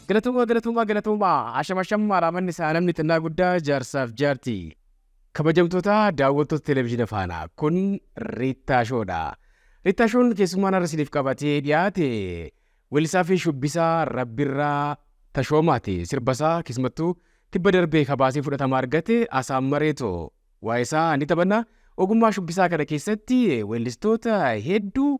Galatoomaa ashamashammaa raamanni isaa namni xinnaa guddaa jaarsaaf jaartii kabajamtoota daawwattoota televezyiina faanaa kun Riittaa Shoodha. Riittaa Shoon keessummaan arsiiniif qabatee dhiyaate weellisaa fi shubbisaa Rabbirraa Tashoomaati. Sirbasaa keessumattuu tibba darbee kabaasee fudhatama argate Asaammareetoo waa'ee isaa ni taphanna. Ogummaa shubbisaa kana keessatti weellistoota hedduu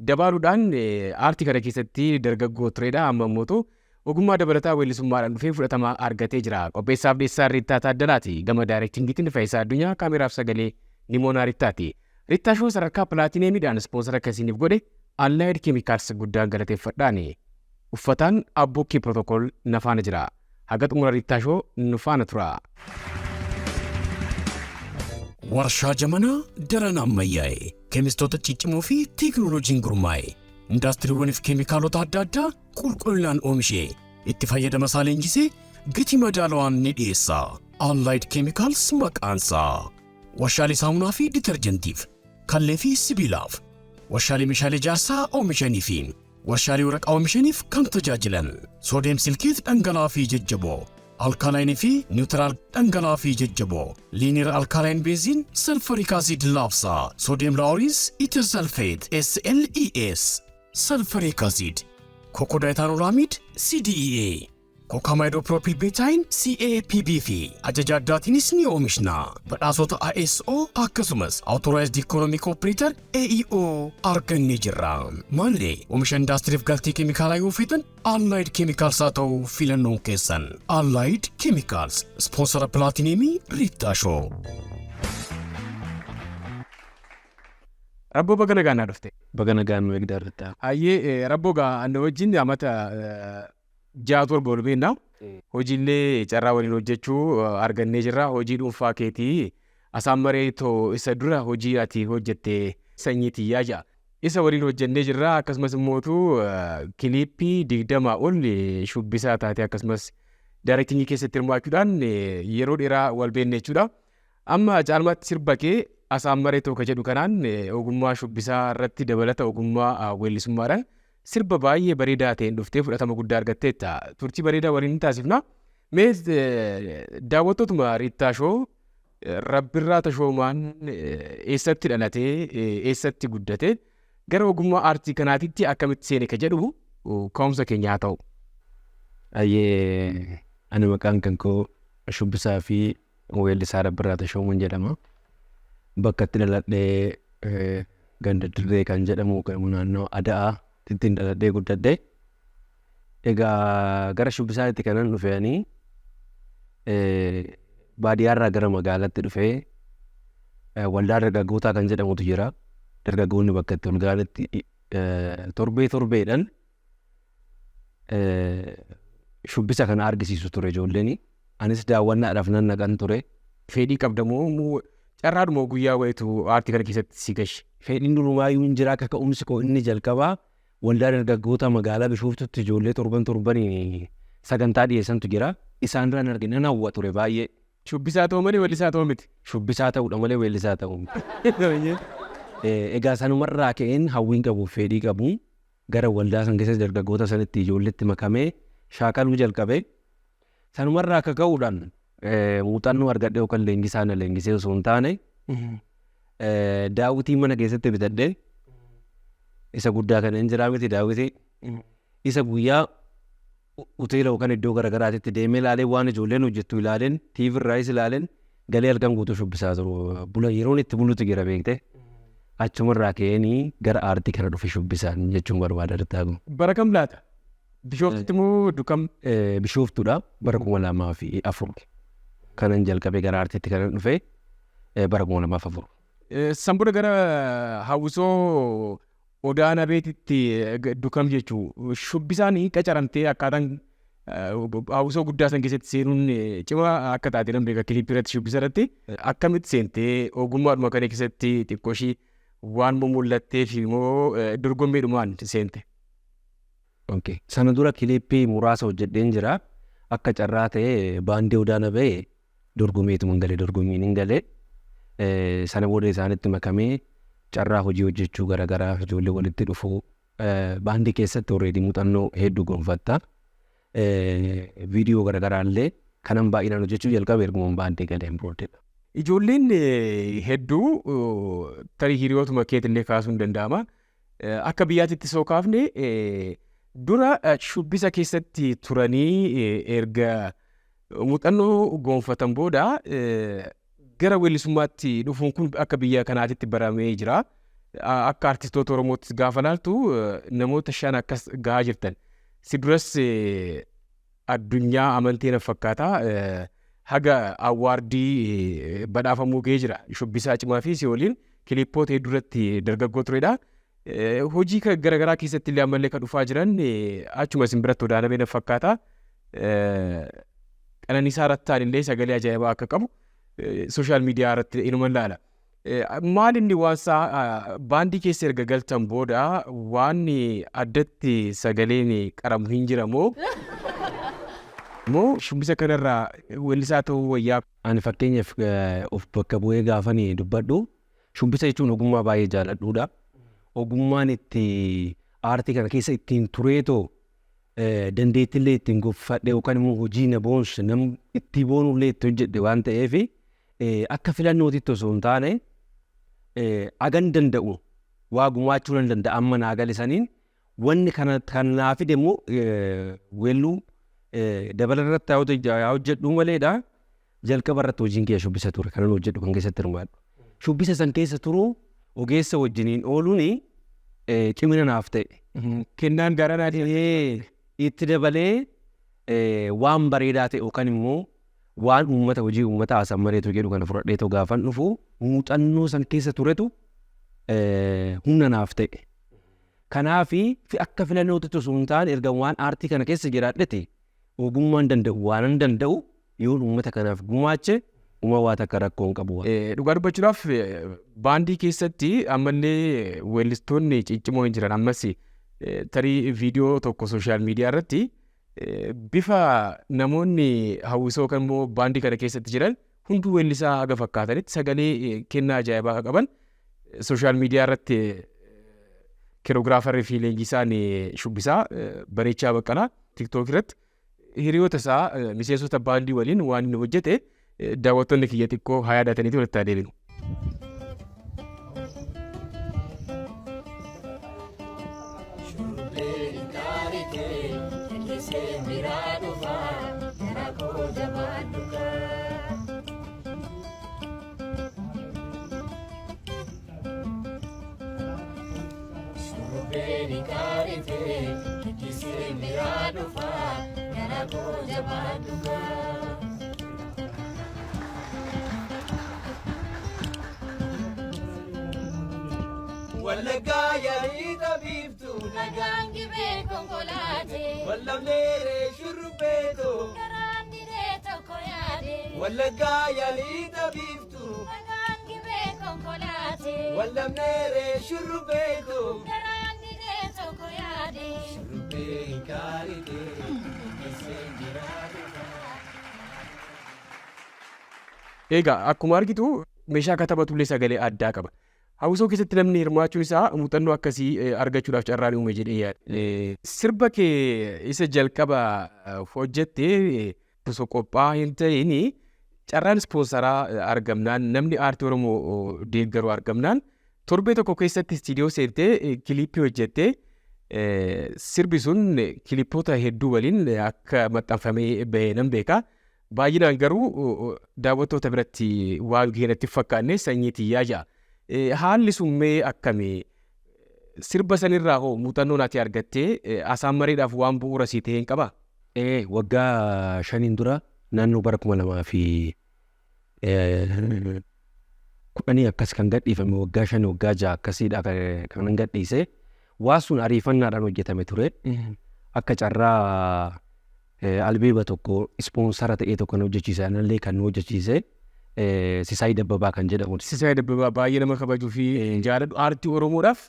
dabaaluudhaan aartii kana keessatti dargaggoo turedha. Amma immoo ogummaa dabalataa weellisummaadhaan dhufee fudhatama argatee jira. Qopheessaaf dhiyeessaa Riittaa Taaddalaati. Gama daayirektingiitiin Faayisaa Addunyaa, kaameraaf sagalee Nimoonaa Riittaati. Riittaa Shoo sadarkaa pilaatineemiidhaan ispoonsara akkasiiniif godhe Allied Chemicals guddaan galateeffadhaan uffataan Abbookii Protocol nafaana jira. Haga xumura Riittaa Shoo nufaana tura. Warshaa jamanaa daran ammayyaa'e keemistoota ciccimoo fi teekinooloojiin gurmaa'e indaastiriiwwaniif keemikaalota adda addaa qulqullinaan oomishee itti fayyadama isaa leenjisee gatii madaalawaan ni dhiyeessa. Allied Chemicals maqaansaa warshaalee saamunaa fi ditarjentiif, kallee fi sibiilaaf, warshaalee meeshaalee ijaarsaa oomishanii fi warshaalee waraqaa oomishaniif kan tajaajilan soodiyem silkeet dhangala'aa fi jajjaboo, alkaalaayinii fi niwutiraal dhangala'aa fi jajjaboo, liiniir alkaalaayinii beeziin salfariik aasiid laabsaa, soodiyem laawuriis itir salfeet SLES, salfariik aasiid, kokodaayitaanolaamiid CDEA, kokaamaayidopropil beetaayin CAPB fi ajaja addaatiinis ni oomishna. Badhaasota ISO akkasumas Authorized Economic Operator AEO argannee jirra. Maallee oomisha indaastiriif galtii keemikaalaa yoo feetan Allied Chemicals haa ta'u filannoon keessan. Allied Chemicals ispoonsara pilaatineemii Riittaa Shoo. Rabboo baga nagaan dhufte. Baga nagaan nu eegdaa Riittaa. Hayyee Rabboo anna wajjin amata jaatu ol boolbeennaa hojiilee carraa waliin hojjechuu argannee jirra. Hojii dhuunfaa keetii Asaammareetoo isa dura hojii ati hojjette sanyiitii yaaja isa waliin hojjennee jirra. Akkasumas immootu kiliippii 20 ol shubbisaa taate akkasumas daayirektingii keessatti hirmaachuudhaan yeroo dheeraa wal beenne jechuudha. Amma caalmaatti sirba kee Asaammareetoo ka jedhu kanaan ogummaa shubbisaa irratti dabalata ogummaa weellisummaadhaan sirba baay'ee bareedaa ta'een dhuftee fudhatama guddaa argatteetta. Turtii bareedaa waliin taasifna. Mee daawwattootuma Riittaa Shoo Rabbirraa Tashoomaan eessatti dhalatee eessatti guddate gara ogummaa aartii kanaatitti akkamitti seene ka jedhu ka'umsa keenya haa ta'u. Ayyee ani maqaan kan koo shubbisaa fi weellisaa Rabbirraa Tashoomuun jedhama. Bakka itti dhaladhee ganda dirree kan jedhamu naannoo Ada'aa ittiin dhaladhee guddadhee. Egaa gara shubbisaatti kanan dhufeanii baadiyyaarraa gara magaalaatti dhufee waldaa dargaggootaa kan jedhamutu jira. Dargaggoonni bakka itti walgaanitti torbeedhaan shubbisa kana argisiisu ture ijoolleen. Anis daawwannaadhaaf nan naqan ture. Fedhii qabdamoo carraadhumoo guyyaa wayitu aartii kana keessatti si gashi? Fedhiin durumaayyuu hin jira. Akka ka'umsi koo inni jalqabaa waldaa dargaggoota magaalaa Bishooftutti ijoollee torbanii sagantaa dhiyeessantu jira. Isaan irraan argine nan hawwa ture baay'ee. Shubbisaa ta'uu malee weellisaa ta'uu miti? Shubbisaa ta'uudha malee weellisaa ta'uu miti. Egaa sanumarraa ka'een hawwiin qabu fedhii qabu gara waldaa san keessa dargaggoota sanitti ijoolletti makamee shaakaluu jalqabe. Sanumarraa akka ka'uudhaan muuxannoo argadhee yookaan leenjisaa na leenjisee osoo hin taane daawwitii mana keessatti bitadhee isa guddaa kana hin jiraa miti daawwitii isa guyyaa hoteela yookaan iddoo garaagaraatti deemee ilaalee waan ijoolleen hojjettu ilaaleen TV irraayis ilaaleen galee halkan guutuu shubbisaa jiru. Bula yeroon itti bulutu jira beekte. Achumarraa ka'eenii gara aartii kana dhufe shubbisaan jechuun barbaada Riittaa. Bara kam laata? Bishooftutti moo Dukam? Bishooftuudha bara 2004 kanan jalqabe gara aartiitti kanan dhufe bara 2004. Sanbooda gara hawwisoo Odaana beetitti Dukam jechuu shubbisaan qacaramtee akkaataan hawwisoo guddaa san keessatti seenuun cimaa akka taate nan beeka. Kiliippii irratti shubbisa irratti akkamitti seentee ogummaadhuma kana keessatti xiqqoo ishii waan mul'atteef immoo dorgommeedhumaan seente? Sana dura kiliippii muraasa hojjedheen jira. Akka carraa ta'ee baandii Odaana ba'ee dorgomeetuma hin galee dorgommiin hin galee. Sana booda isaanitti makamee carraa hojii hojjechuu garaagaraa ijoollee walitti dhufuu baandii keessatti already muuxannoo hedduu gonfatta. viidiyoo garaagaraallee kanan baay'inaan hojjechuu jalqabe ergumaan baandee galeen booddeedha. Ijoolleen hedduu tarii hiriyootuma keetillee kaasuun danda'ama. Akka biyyaatitti soo kaafne dura shubbisa keessatti turanii erga muuxannoo gonfatan booda gara weellisummaatti dhufuun kun akka biyya kanaatitti baramee jira. Akka artistoota Oromoottis gaafa laaltu namoota 5 akkas gahaa jirtan. Si duras addunyaa amantii na fakkaata haga awwaardii badhaafamuu ga'ee jira. Shubbisaa cimaa fi si waliin kiliippoota hedduurratti dargaggoo turedha. Hojii garaagaraa keessatti illee ammallee kan dhufaa jiran achuma isin biratti odaanamee na fakkaata. Qananiisaa Rattaan illee sagalee ajaa'ibaa akka qabu sooshaal miidiyaa irratti inuma ilaala. Maal inni waansaa baandii keessa erga galtan booda waan addatti sagaleen qaramu hin jira moo shubbisa kanarraa weellisaa ta'uu wayyaa? Ani fakkeenyaaf of bakka bu'ee gaafanii dubbadhu shubbisa jechuun ogummaa baay'ee jaalladhuudha. Ogummaan itti aartii kana keessa ittiin tureetoo dandeettiillee ittiin goffadhe yookaan immoo hojii na boonsu nam itti boonullee itti hojjedhe waan ta'eef akka filannootitti osoo hin taane agan danda'u waa gumaachuu nan danda'a amma naa galisaniin wanni kanaa fide immoo weelluu dabala irratti haa hojjedhu maleedha. Jalqaba irratti hojiin kiyya shubbisa ture kanan hojjedhu kan keessatti hirmaadhu. Shubbisa san keessa turuu ogeessa wajjiniin ooluun cimina naaf ta'e. Kennaan garanaatiin itti dabalee waan bareedaa ta'e yookaan immoo waan uummata hojii uummata haasan mareetu jedhu kana fudhadheetoo gaafan dhufu muuxannoo san keessa turetu humna naaf ta'e. Kanaafi akka filannootti osoo hin taane erga waan aartii kana keessa jiraadhete ogummaan danda'u waanan danda'u yoo uummata kanaaf gumaache waa takka rakkoo hin qabu. Dhugaa dubbachuudhaaf baandii keessatti ammallee weellistoonni ciccimoo hin jiran ammas tarii viidiyoo tokko sooshaal miidiyaa irratti bifa namoonni hawwisoo kan immoo baandii kana keessatti jiran hunduu weellisaa haga fakkaatanitti sagalee kennaa ajaa'ibaa qaban sooshaal miidiyaa irratti kiroogiraafarii fi leenjisaan shubbisaa Bareechaa Baqqalaa tiktook irratti hiriyoota isaa miseensota baandii waliin waan inni hojjete daawwattoonni kiyya xiqqoo haa yaadataniiti walitti adeeminu. Wallaggaa yaalii taphiftu nagaan gibee konkolaate wallamneeree shurrubbeeto garaan diree tokko yaade Wallaggaa yaalii taphiftu nagaan gibee konkolaate wallamneeree shurrubbeeto garaan diree tokko yaade shurrubbee hin kaarite keessee jiraate. Egaa akkuma argitu meeshaa katabatullee sagalee addaa qaba. Hawwisoo keessatti namni hirmaachuun isaa muuxannoo akkasii argachuudhaaf carraan uume jedhee yaada. Sirba kee isa jalqaba hojjettee osoo qophaa'aa hin ta'in carraan ispoonsaraa argamnaan namni aartii Oromoo deeggaru argamnaan torbee tokko keessatti istiidiyoo seentee kiliippii hojjettee sirbi sun kiliippoota hedduu waliin akka maxxanfamee bahee nan beeka. Baay'inaan garuu daawwattoota biratti waan geenatti fakkaanne sanyiitii yaaja. Haalli summee akkamii sirba sanirraa hoo muuxannoo naati argattee asaan mareedhaaf waan bu'uura sii ta'een qabaa? Waggaa 5 dura naannoo bara 2010 akkas kan gadhiifame waggaa 5 waggaa 6 akkasiidha kan gadhiise. Waan sun ariifannaadhaan hojjetame ture. Akka carraa albeeba tokko ispoonsara ta'ee tokko kan hojjechiise anallee kan hojjechiise Sisaayii Dabbabaa kan jedhamu. Sisaayii Dabbabaa baay'ee nama kabajuu fi jaaladhu aartii Oromoodhaaf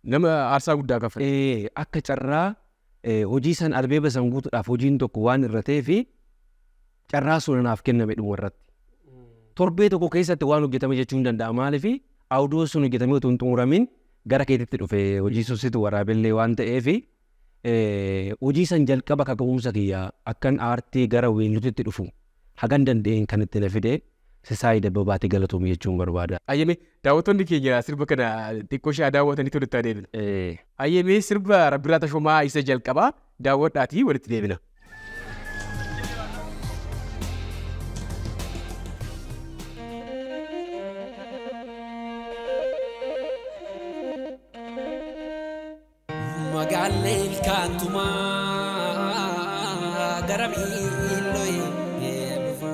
nama aarsaa guddaa kaffale. Akka carraa hojii san albeeba san guutuudhaaf hojiin tokko waan irra ta'ee fi carraa sun naaf kenname dhuma irratti. Torbee tokko keessatti waan hojjetame jechuun danda'a maaliif awudoo sun hojjetamee otoo hin xumuramin gara keetitti dhufe hojii sosiitu waraabellee waan ta'eef hojii san jalqaba kaka'umsa kiyyaa akkan aartii gara weelluutti dhufu hagan danda'een kan itti na fide Sisaayii Dabbabaatti galatoomuu jechuun barbaada. Ayyemee daawwattoonni keenya sirba kana xiqqoo ishee daawwatanii tolitti adeemna. Ayyemee sirba Rabbirraa Tashoomaa isa jalqabaa daawwadhaatii walitti deebina. Magaalee ilkaantumaa gara miilooyee dhufa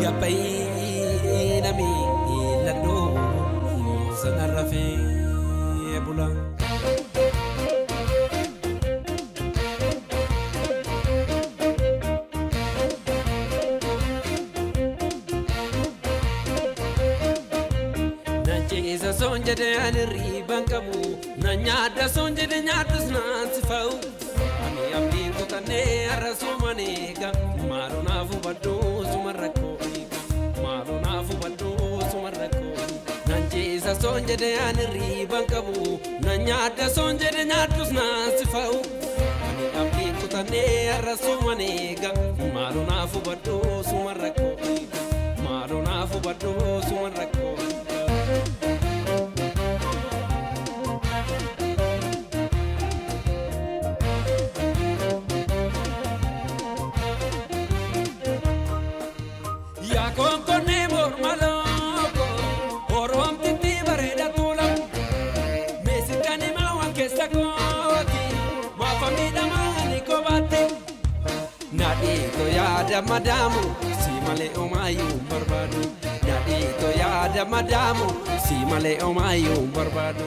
gabbayii namii ladhoo sanarra fee bula. Nanjeesa sonjede anirrii bankabu nanyaada sonjede nyaadus naansifaa'u ani abdii kutannee arrasuu maneega maaloo naafu badduu sumarrakkoo maaloo naafu badduu sumarrakkoo nanjeesa sonjede anirrii bankabu nanyaada sonjede nyaadus naansifaa'u ani abdii kutannee arrasuu maneega maaloo naafu badduu sumarrakkoo maaloo naafu badduu sumarrakkoo. Nadito yaada madamu si malee omaayuu barbaadu. Nadito yaada madamu si malee omaayuu barbaadu.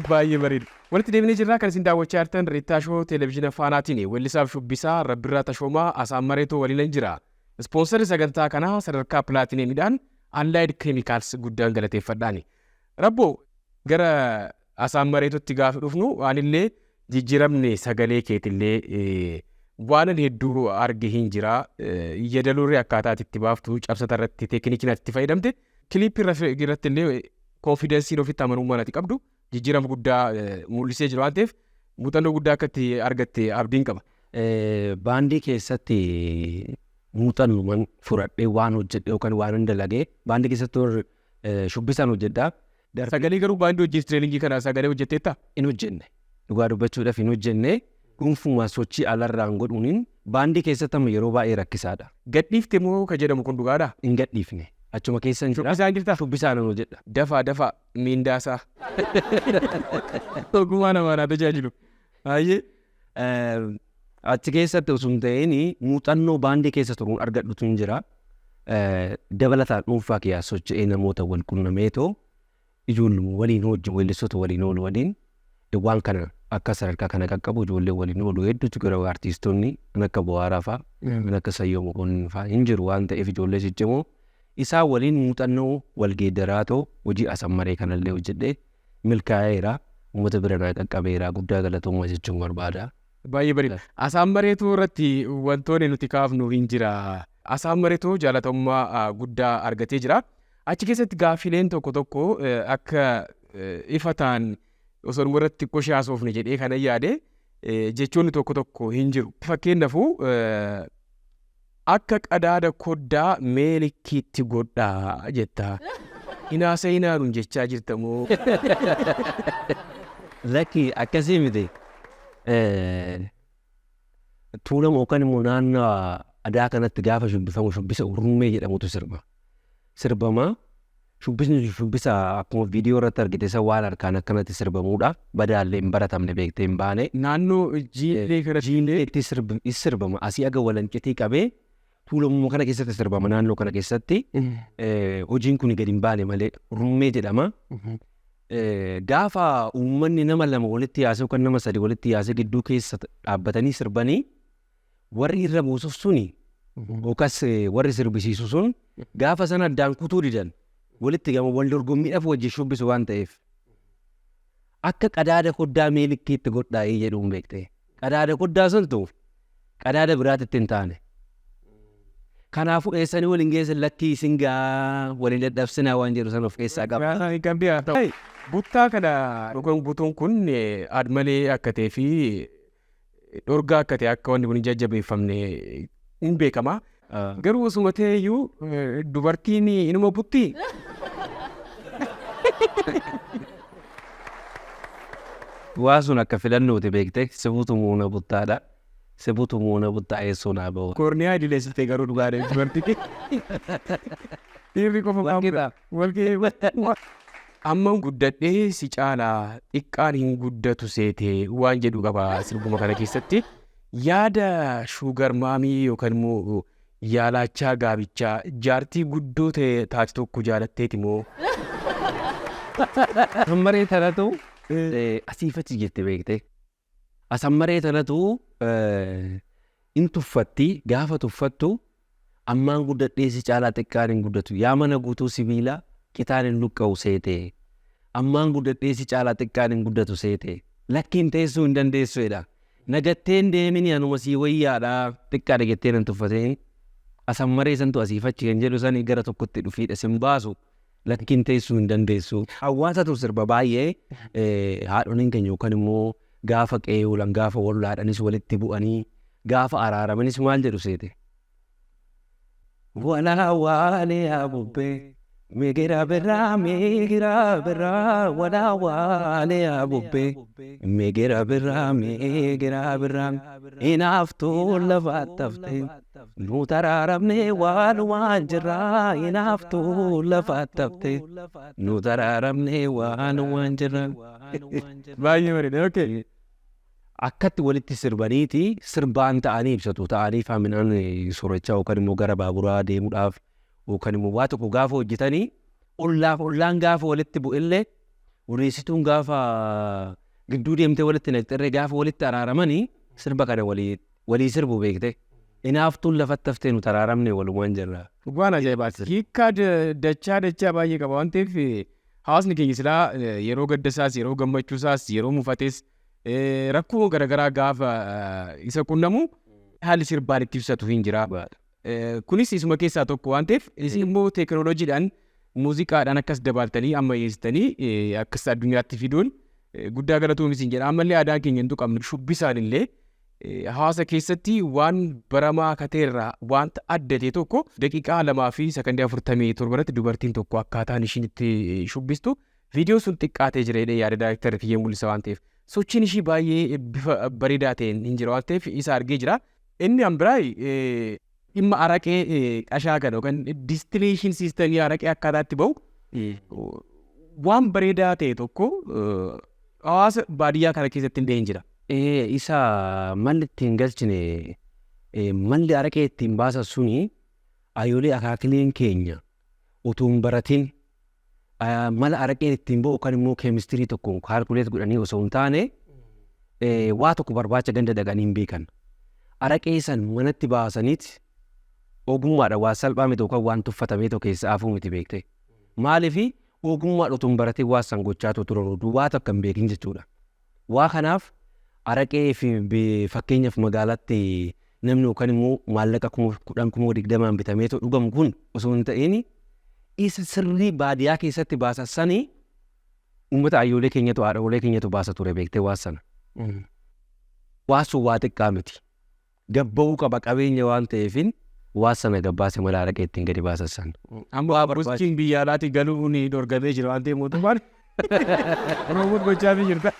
Baay'ee bareeda. Walitti deebinee jirraa kan isin daawwachaa jirtan Reettaa Shoo Televezyiina Faanaatiin weellisaaf shubbisaa Rabbirraa Tashoomaa Asaammareetoo waliin jira. Ispoonsarri sagantaa kanaa sadarkaa pilaatineemiidhaan Allied Chemicals guddaan galateeffadhaani. Rabboo gara Asaammareetootti gaafa dhufnu waanillee jijjiiramne sagalee keetillee waan hedduu arge hin jira. Yadaluurri akkaataa itti baaftu cabsata irratti teekinikiin itti fayyadamte kiliippii irratti illee konfidensiin ofitti amanummaan ati qabdu jijjiirama guddaa mul'isee jira waan ta'eef muuxannoo guddaa akka itti argatte abdiin qaba. Baandii keessatti muuxannoowwan fudhadhee waan hojjedhe yookaan waan dalagee baandii keessatti shubbisaan hojjedhaa. Sagalee garuu baandii hojii tireeningii kana sagalee hojjetteetta? Hin hojjenne. Dhugaa dubbachuudhaaf hin hojjenne. Dhuunfumaa sochii alarraan godhuuniin baandii keessatti amma yeroo baay'ee rakkisaadha. Gadhiifte moo ka jedhamu kun dhugaadha? Hin gadhiifne. Achuma keessa hin jira. Shubbisaan jirtaa? Shubbisaan hojjedha. Dafaa miindaasaa. Ogummaa namaa naa tajaajilu. Baay'ee. Achi keessatti osoo hin ta'in muuxannoo baandii keessa turuun argadhutu hin jira. Dabalataan dhuunfaa kiyyaa socho'ee namoota wal quunnameetoo ijoollee waliin hojii weellistoota waliin oolu waliin waan kana akka sadarkaa kana qaqqabu ijoollee waliin oolu hedduutu gara artiistoonni kan akka Bu'aaraa fa'aa kan akka Sayyoo Mokonnin fa'aa hin jiru waan ta'eef ijoollee ciccimoo isaan waliin muuxannoo wal geeddaraatoo hojii Asammaree kanallee hojjedhee milkaa'eera uummata bira naa qaqqabeera guddaa galatoomaa jechuun barbaada. Baay'ee bareeda. Asammareetoo irratti wantoonni nuti kaafnu hin jira. Asammareetoo jaalatamummaa guddaa argatee jira. Achi keessatti gaaffileen tokko akka ifa ta'an osoo irratti qoshee haasofne jedhee kana yaade jechoonni tokko hin jiru. Fakkeenyaafuu akka qadaada koddaa meelikiitti godhaa jetta. Inaasa inaanuun jechaa jirta moo? Lakki akkasii miti. Tuulama yookaan immoo naannoo aadaa kanatti gaafa shubbifamu shubbisa urrummee jedhamutu sirba. Sirbamaa shubbisni shubbisa akkuma viidiyoo irratti argite isa waan harkaan akkanatti sirbamuudha. Badaallee hin baratamne beektee hin baane. Naannoo jiillee itti sirbama asii aga walanqitii qabee tuulamuma kana keessatti sirbama naannoo kana keessatti hojiin kun gadi hin baane malee urrummee jedhama. Gaafa uummanni nama lama walitti yaasee yookaan nama sadi walitti yaasee gidduu keessa dhaabbatanii sirbanii warri irra buusuuf suni yookaas warri sirbisiisu sun gaafa sana addaan kutuu didan walitti gama wal dorgommiidhaaf wajjin shubbisu waan ta'eef akka qadaada koddaa meelikkiitti godhaa'ee jedhuun beekte. Qadaada koddaa suntu qadaada biraatitti hin taane. Kanaafuu eessanii waliin geessan lakkii isin gaa waliin dadhabsinaa waan jedhu sana of keessaa qaba. Kan biraa ta'u. Buttaa kana dhugan butuun kun admalee akka ta'ee fi dhorgaa akka ta'e akka wanti kun hin jajjabeeffamne hin beekama. Garuu osuma ta'eyyuu dubartiin inuma buttii. Waa sun akka filannooti beekte sibutu muuna buttaadha. Sibutu muuna buttaa eessoo naa bahu. Koorniyaa idileessitee garuu dhugaadha dubartii. Dhiirri qofa qaamudha. Amma guddadhee si caalaa xiqqaan hin guddatu seetee waan jedhu qaba sirbuma kana keessatti. Yaada shuugar maamii yookaan immoo yaalachaa gaabichaa jaartii guddoo ta'e taate tokko jaalatteeti moo? Asammaree tanatu asiifachi jette beekte. Asammaree tanatu in tuffatti gaafa tuffattu ammaan guddadhee si caalaa xiqqaan hin guddatu. Yaa mana guutuu sibiilaa qitaan hin luqqa'u seete. Ammaan guddadhee si caalaa xiqqaan hin guddatu seete. Lakkiin teessuu hin dandeessuedha. Nagatteen deemini anuma sii wayyaadhaa xiqqaa dhagettee nan tuffateen. Asammaree santu asiifachi kan jedhu sanii gara tokkotti dhufiidha sin baasu. Lakkiin teessuu hin dandeessu. Hawaasatu sirba baay'ee haadholiin keenya yookaan immoo gaafa qeeyuulan gaafa wallaadhanis walitti bu'anii gaafa araaramanis maal jedhu seete. Walaa waalee abubbee migira birraa walaa waalee abubbee migira birraa inaaftuu lafaatti haftee nu taraaramnee waan jirraa inaaftuu lafaatti haftee nu taraaramnee waan jirraa. Baay'ee bareeda. Okay. Akkatti walitti sirbaniiti sirbaan ta'anii ibsatu ta'anii faaminaan soorachaa yookaan immoo gara baaburaa deemuudhaaf yookaan immoo waa tokko gaafa hojjetanii ollaan gaafa walitti bu'illee ureessituun gaafa gidduu deemtee walitti naqxirree gaafa walitti araaramanii sirba kana walii sirbu beekte. Inaaftuun lafatti haftee nu taraaramne walumaan jirra. Waan ajaa'ibaati. Hiikkaa dachaa baay'ee qaba waan ta'eef hawaasni keenya silaa yeroo gaddasaas yeroo gammachuusaas yeroo mufatees rakkoo garaagaraa gaafa isa qunnamu haalli sirbaan itti ibsatu hin jira. Kunis isuma keessaa tokko waan ta'eef isin immoo teekinooloojiidhaan muuziqaadhaan akkas dabaltanii ammayyeessitanii akkas addunyaatti fiduun guddaa galatoomis hin jedha. Ammallee aadaan keenya hin tuqamne shubbisaan illee hawaasa keessatti waan baramaa kateerraa wanta adda ta'e tokko daqiiqaa 2 fi sekondii 47 irratti dubartiin tokko akkaataan ishiin itti shubbistu viidiyoo sun xiqqaatee jira jedhee yaada daayireektarii Fiyyee Mul'isa waan ta'eef sochiin ishii baay'ee bifa bareedaa ta'een hin jira waan ta'eef isa argee jira. Inni ambiraa dhimma araqee qashaa kana yookaan distileeshin siistemii araqee akkaataatti bahu waan bareedaa ta'e tokko hawaasa baadiyyaa kana keessatti illee hin jira. Isa malli ittiin galchine malli araqee ittiin baasan suni ayyoolee akaakileen keenya utuu hin baratin mala araqeen ittiin bahu yookaan immoo keemistirii tokkoon kaalkuleet godhanii osoo hin taane waa tokko barbaacha ganda dhaqanii hin beekan. Araqee san manatti baasaniiti ogummaadha waan salphaa miti yookaan waan tuffatamee tokko keessa afuu miti beekte. Maaliifi ogummaadha utuu hin baratin waa san gochaatu turan duwwaa tokko hin beekin jechuudha. Waa kanaaf araqee fi fakkeenyaaf magaalaatti namni yookaan immoo maallaqa 10,000 bitamee dhugamu kun osoo hin ta'in isa sirrii baadiyyaa keessatti baasan sanii uummata ayyoolee keenyatu haadholee keenyatu baasa ture beektee waa sana. Waa sun waa xiqqaa miti. Gabba'uu qaba qabeenya waan ta'eefin waa sana gabbaase mala araqee ittiin gadi baasan sana. Amma buskiin biyya alaatti galuun dorgamee jira waan ta'eef mootummaan Oromoon gochaa fi jirta.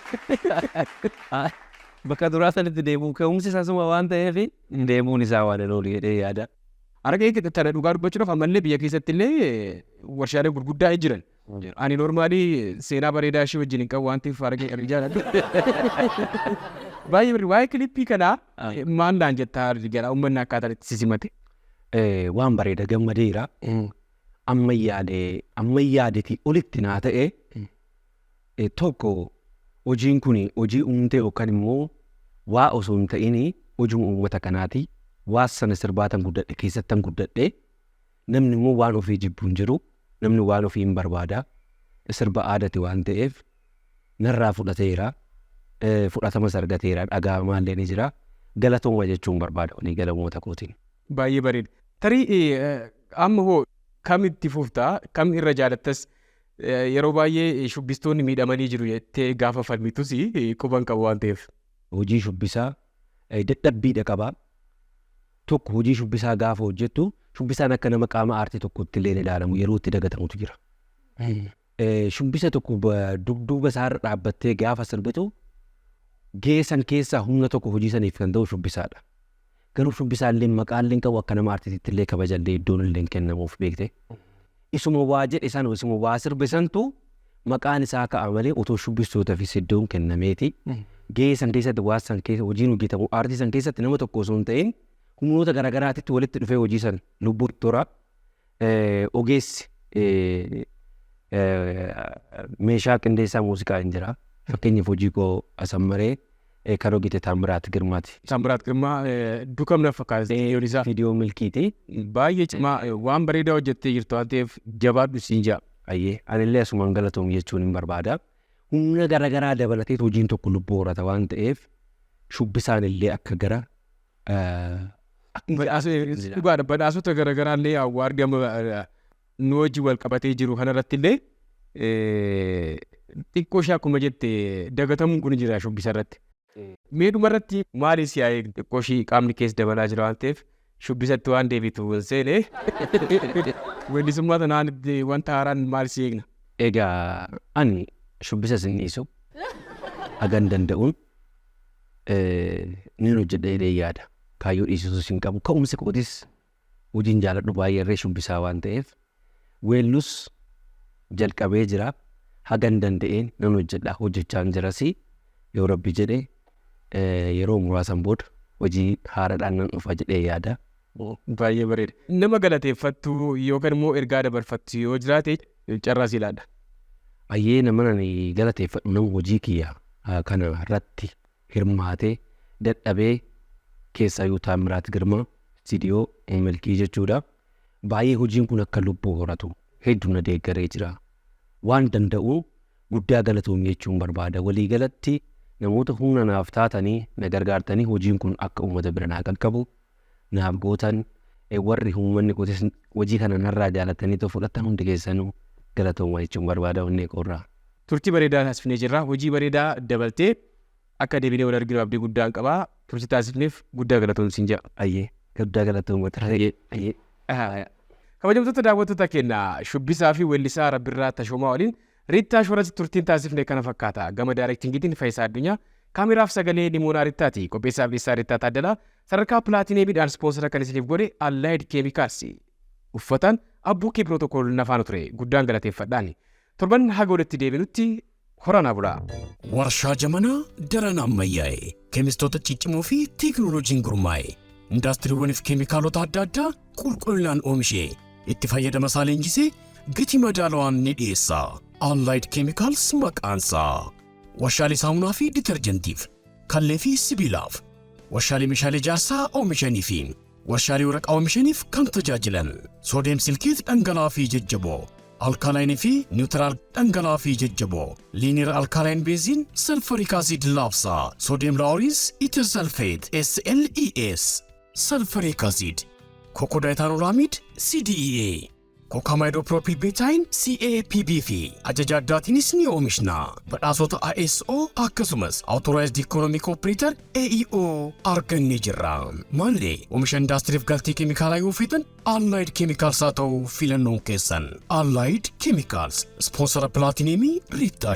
Bakka duraa sanatti deemuu ka'umsi isaasuma waan ta'eef deemuun isaa waan hin oolu jedhee yaada. Araqee kana dhugaa dubbachuudhaaf ammallee biyya keessatti illee warshaalee gurguddaa jiran. Ani normaalii seenaa bareedaa ishee wajjin hin qabu waan ta'eef araqee kan jaalladhu. Baay'ee birrii waa'ee kilippii kanaa maal naan jettaa gara uummanni akkaataa itti sisimate. Waan bareeda gammadeera. Ammayyaadeti olitti naa ta'e tokko hojiin kun hojii uumtee yookaan immoo waa osoo hin ta'in hojii uummata kanaati. Waa sana sirbaatan guddadhe keessattan guddadhe namni immoo waan ofii jibbuun jiru namni waan ofii hin barbaada sirba aadaati waan ta'eef narraa fudhateera fudhatamas argateera dhagaa maallee ni jira galatooma jechuun barbaada walii galamoota kootiin. Baay'ee bareeda. Tarii amma hoo kam itti fuftaa kam irra jaalattas yeroo baay'ee shubbistoonni miidhamanii jiru jettee gaafa falmitus quban qabu waan ta'eef. Hojii shubbisaa dadhabbiidha qaba. Tokko hojii shubbisaa gaafa hojjettu shubbisaan akka nama qaama aartii tokkotti illee ilaalamu yeroo itti dagatamutu jira. Shubbisa tokko dugduuba isaarra dhaabbattee gaafa sirbitu geessan keessaa humna tokko hojii saniif kan ta'u shubbisaadha. Garuu shubbisaa illee maqaa illee qabu akka nama aartiitti illee kabajallee iddoon illee kennamuuf beekte. Isuma waa jedhe san isuma waa sirbisantu maqaan isaa ka'a malee otoo shubbistootaafis iddoon kennameeti. Geessan keessatti waasan keessa hojiin hojjetamu aartii san keessatti nama tokko osoo hin ta'in humnoota garaagaraatitti walitti dhufee hojii san lubbuu tora ogeessi meeshaa qindeessaa muuziqaa hin jira. Fakkeenyaaf hojii koo asammaree kan hojjete Taamiraat Girmaati. Taamiraat Girmaa dukamna fakkaate isaa. Viidiyoo milkiiti. Baay'ee cimaa waan bareedaa hojjettee jirtu waan ta'eef jabaadhu siin jaa. Ayyee anillee asumaan galatoom jechuun hin barbaada. Humna garaagaraa dabalatee hojiin tokko lubbuu horata waan ta'eef shubbisaan illee akka gara dhugaadha badhaasota garaagaraa illee awwaardi amma nu hojii wal qabatee jiru kanarratti illee xiqqoo ishee akkuma jette dagatamuun kun jira shubbisa irratti. Meeduma irratti maaliif si'aa xiqqoo ishee qaamni keessa dabalaa jira waan ta'eef shubbisatti waan deebitu hin seene weellisummaa tanaan wanta haaraan maal si eegna. Egaa ani shubbisa sin dhiisu hagan danda'uun ni hojjedhee yaada. Kaayyoo dhiisisuus hin qabu. Ka'umsi kootis hojiin jaaladhu baay'ee irree shubbisaa waan ta'eef weellus jalqabee jira. Hagan danda'een nan hojjedha. Hojjechaan jiras yoo rabbi jedhe yeroo muraasan booda hojii haaraadhaan nan dhufa jedhee yaada. Baay'ee bareeda. Nama galateeffattu yookaan immoo ergaa dabarfattu yoo jiraate carraa si ilaalla. Ayyee nama nani galateeffadhu nama hojii kiyya kana irratti hirmaatee dadhabee keessaa yoo Taamiraat Girmaa Istiidiyoo milkii jechuudha. Baay'ee hojiin kun akka lubbuu horatu hedduu na deeggaree jira. Waan danda'u guddaa galatoom jechuun barbaada. Walii galatti namoota humna naaf taatanii na gargaartanii hojiin kun akka uummata bira naa qaqqabu naaf gootan warri uummanni gootes hojii kana narraa jaalatanii too fudhatan hundi keessanuu galatooma jechuun barbaada onnee qorraa. Turtii bareedaa taasifnee jirra. Hojii bareedaa dabaltee akka deebinee wal arginu abdii guddaan qabaa. Turtii taasifneef guddaa galatoom siin jedha. Ayyee guddaa galatooma tarree. Kabajamtoota daawwattoota keenya shubbisaa fi weellisaa Rabbirraa Tashoomaa waliin Riittaa Shooratti turtiin taasifne kana fakkaata. Gama daayirektingiitiin Faayisaa Addunyaa kaameraaf sagalee Limoonaa Riittaati. Qopheessaaf Riittaa Riittaa Taaddalaa sadarkaa pilaatineemiidhaan ispoonsara kan isiniif godhe Allied Chemicals uffataan abbuukkee pirootokool nafaan ture guddaan galateeffadhaan. Torban haga walitti deebinutti horanaa bulaa. Warshaa jamanaa daran ammayyaa'e keemistoota ciccimoo fi teekinooloojiin gurmaa'e indaastiriiwwaniif keemikaalota adda addaa qulqullinaan oomishee itti fayyadama isaa leenjisee gatii madaalawaan ni dhiyeessa. Allied Chemicals maqaansaa warshaalee saamunaa fi ditarjentiif kallee fi sibiilaaf warshaalee meeshaalee ijaarsaa oomishanii fi warshaalee waraqaa oomishaniif kan tajaajilan soodiyeem silkeet dhangala'aa fi jajjaboo alkaalaayinii fi niwutiraal dhangala'aa fi jajjaboo liiniir alkaalaayinii beeziin salfariik aasiid laabsaa soodiyeem laawuriis itersalfeet SLES salfariik aasiid kokodaayitaanoolaamiid CDEA Kookamaayidoopiroopilbeetaayin CAPB fi ajaja addaatiinis ni oomishna. Badhaasota ISO akkasumas Authorized Economic Operator AEO argannee jirra. Maallee oomisha indaastiriif galtii keemikaalaa yoo feetan Allied Chemicals haa ta'u filannoon keessan. Allied Chemicals ispoonsara pilaatineemii Riittaa.